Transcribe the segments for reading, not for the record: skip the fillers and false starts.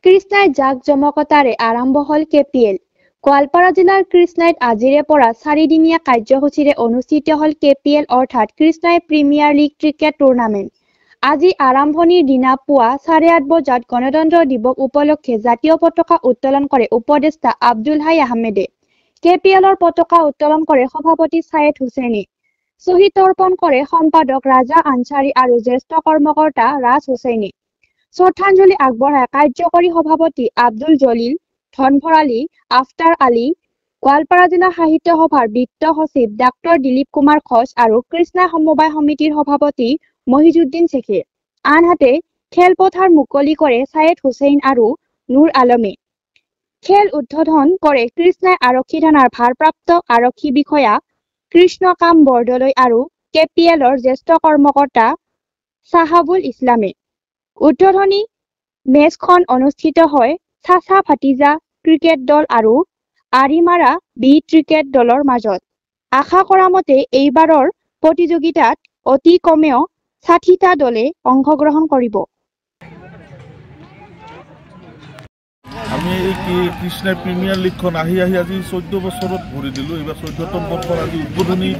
কৃষ্ণাই জাক-জমকতাৰে আৰম্ভ হ'ল KPL। গোৱালপাৰা জিলাৰ কৃষ্ণাইত আজিৰে পৰা 4দিনীয়া কাৰ্যসূচীৰে অনুষ্ঠিত হ'ল KPL অৰ্থাৎ কৃষ্ণাই প্ৰিমিয়াৰ লীগ ক্ৰিকেট টুৰ্ণামেণ্ট। আজি আৰম্ভণিৰ দিনা পুৱা 8:30 বজাত গণতন্ত্ৰ দিৱস উপলক্ষে জাতীয় পতাকা উত্তোলন কৰে উপদেষ্টা আব্দুল হাই আহমেদে। KPLৰ পতাকা উত্তোলন কৰে সভাপতি ছায়েদ হুছেইনে। শ্বহীদ তৰ্পণ কৰে সম্পাদক ৰাজা আনচাৰী আৰু জ্যেষ্ঠ কৰ্মকৰ্তা ৰাজ হুছেইনে। শ্ৰদ্ধাঞ্জলি আগবঢ়ায় কাৰ্যকৰী সভাপতি আব্দুল জলিল, ধনভৰালী, আফতাৰ আলী, গোৱালপাৰা জিলা সাহিত্য সভাৰ বিত্ত সচিব ডাক্তৰ দিলীপ কুমাৰ ঘোষ আৰু কৃষ্ণা সমবায় সমিতিৰ সভাপতি মহিজুদ্দিন শেখে। আনহাতে খেলপথাৰ মুকলি কৰে ছায়েদ হুছেইন আৰু নুৰ আলমে। খেল উদ্বোধন কৰে কৃষ্ণাই আৰক্ষী থানাৰ ভাৰপ্ৰাপ্ত আৰক্ষী বিষয়া কৃষ্ণকাম বৰদলৈ আৰু KPLৰ জ্যেষ্ঠ কৰ্মকৰ্তা চাহাবুল ইছলামে। উদ্বোধনী মেচখন অনুষ্ঠিত হয় চাচা ভাটিজা ক্ৰিকেট দল আৰু আৰিমাৰা বি ক্ৰিকেট দলৰ মাজত। আশা কৰা মতে এইবাৰৰ প্ৰতিযোগিতাত অতি কমেও 60টা দলে অংশগ্ৰহণ কৰিব। আমি এই কৃষ্ণাই প্ৰিমিয়াৰ লীগখন আহি আজি 14 বছৰত ভৰি দিলোঁ। এইবাৰ 14তম বৰ্ষৰ আজি উদ্বোধনী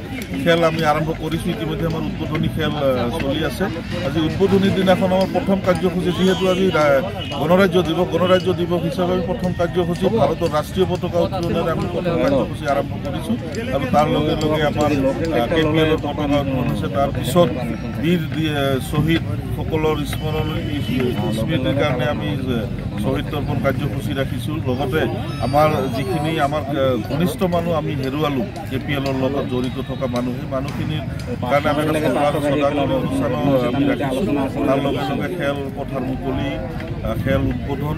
খেল আমি আৰম্ভ কৰিছোঁ। ইতিমধ্যে আমাৰ উদ্বোধনী খেল চলি আছে। আজি উদ্বোধনী দিনাখন আমাৰ প্ৰথম কাৰ্যসূচী, যিহেতু আজি গণৰাজ্য দিৱস হিচাপে আমি প্ৰথম কাৰ্যসূচী ভাৰতৰ ৰাষ্ট্ৰীয় পতাকা উত্তোলনেৰে আমি প্ৰথম কাৰ্যসূচী আৰম্ভ কৰিছোঁ আৰু তাৰ লগে লগে আমাৰ KPLৰ পতাকা উত্তোলন হৈছে। তাৰপিছত বীৰ শ্বহীদসকলৰ স্মৃতিৰ কাৰণে আমি শ্বহীদ তৰ্পণ কাৰ্যসূচী ৰাখিছোঁ। লগতে আমাৰ যিখিনি আমাৰ ঘনিষ্ঠ মানুহ আমি হেৰুৱালোঁ KPLৰ লগত জড়িত থকা মানুহ, সেই মানুহখিনিৰ কাৰণে আমি শ্ৰদ্ধাঞ্জলি অনুষ্ঠানো আমি ৰাখিছোঁ। তাৰ লগে লগে খেলপথাৰ মুকলি, খেল উদ্বোধন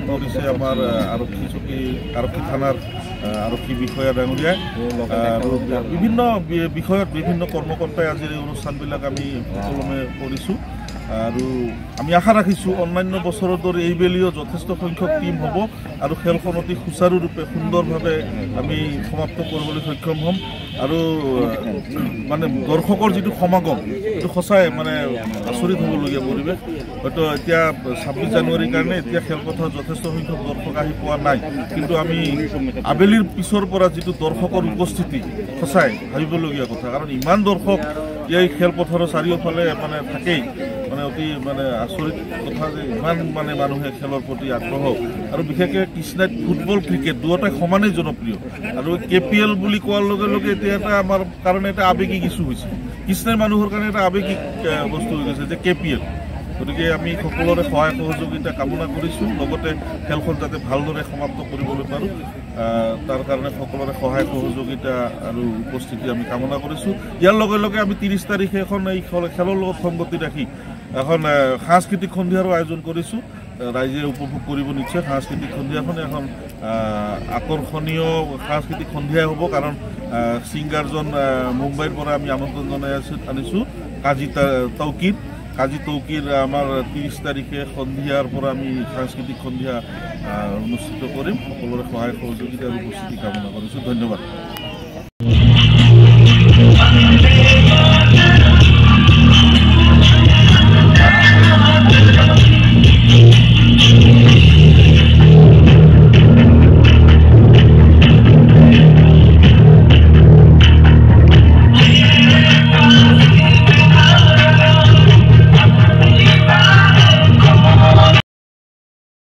কৰিছে আমাৰ আৰক্ষী থানাৰ আৰক্ষী বিষয়া ডাঙৰীয়াই আৰু বিভিন্ন বিষয়ত বিভিন্ন কৰ্মকৰ্তাই আজিৰ এই অনুষ্ঠানবিলাক আমি সুকলমে কৰিছোঁ। আৰু আমি আশা ৰাখিছোঁ অন্যান্য বছৰৰ দৰে এইবেলিও যথেষ্ট সংখ্যক টীম হ'ব আৰু খেলখন অতি সুচাৰুৰূপে সুন্দৰভাৱে আমি সমাপ্ত কৰিবলৈ সক্ষম হ'ম। আৰু মানে দৰ্শকৰ যিটো সমাগম, এইটো সঁচাই মানে আচৰিত হ'বলগীয়া পৰিৱেশ। হয়তো এতিয়া 26 জানুৱাৰীৰ কাৰণে এতিয়া খেলপথাৰত যথেষ্ট সংখ্যক দৰ্শক আহি পোৱা নাই, কিন্তু আমি আবেলিৰ পিছৰ পৰা যিটো দৰ্শকৰ উপস্থিতি সঁচাই ভাবিবলগীয়া কথা। কাৰণ ইমান দৰ্শক এই খেলপথাৰৰ চাৰিওফালে মানে থাকেই, মানে অতি মানে আচৰিত কথা যে ইমান মানে মানুহে খেলৰ প্ৰতি আগ্ৰহ। আৰু বিশেষকৈ কৃষ্ণাইত ফুটবল ক্ৰিকেট দুয়োটাই সমানেই জনপ্ৰিয়। আৰু KPL বুলি কোৱাৰ লগে লগে এতিয়া এটা আমাৰ কাৰণে এটা আৱেগিক ইছ্যু হৈছে, কৃষ্ণাইৰ মানুহৰ কাৰণে এটা আৱেগিক বস্তু হৈ গৈছে যে KPL। গতিকে আমি সকলোৰে সহায় সহযোগিতা কামনা কৰিছোঁ, লগতে খেলখন যাতে ভালদৰে সমাপ্ত কৰিবলৈ পাৰোঁ তাৰ কাৰণে সকলোৰে সহায় সহযোগিতা আৰু উপস্থিতি আমি কামনা কৰিছোঁ। ইয়াৰ লগে লগে আমি 30 তাৰিখে এখন এই খেলৰ লগত সংগতি ৰাখি এখন সাংস্কৃতিক সন্ধিয়াৰো আয়োজন কৰিছোঁ। ৰাইজে উপভোগ কৰিব নিশ্চয়। সাংস্কৃতিক সন্ধিয়াখন এখন আকৰ্ষণীয় সাংস্কৃতিক সন্ধিয়াই হ'ব, কাৰণ ছিংগাৰজন মুম্বাইৰ পৰা আমি আমন্ত্ৰণ জনাই আনিছোঁ কাজী তৌকিৰ আমাৰ 30 তাৰিখে সন্ধিয়াৰ পৰা আমি সাংস্কৃতিক সন্ধিয়া অনুষ্ঠিত কৰিম। সকলোৰে সহায় সহযোগিতা আৰু উপস্থিতি কামনা কৰিছোঁ। ধন্যবাদ।